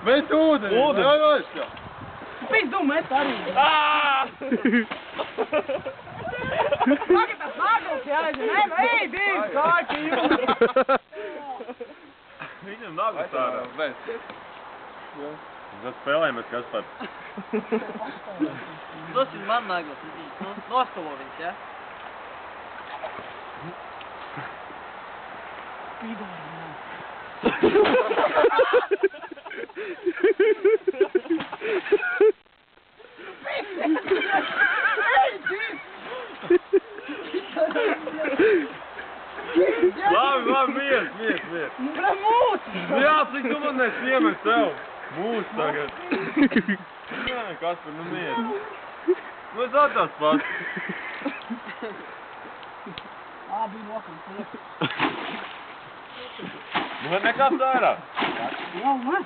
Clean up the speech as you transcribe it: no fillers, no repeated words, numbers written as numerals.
Met ūdeni! Ūdeni! Jā, jā. Pizdu met arī. Tagad tas nākums jāzina. Ej, divi, sāki jūs. Viņam nagus ārā. Tad spēlējamies, Kaspar. Dosim man naglas. Noskalo viņš, ja? Labi, miers. Jā, cik tu man nesiemen sev. Mūs tagad. Nē, Kaspar, nu miers. Nu es atās pats. Bija nokams. Nu, nekas ārā. Jā, man.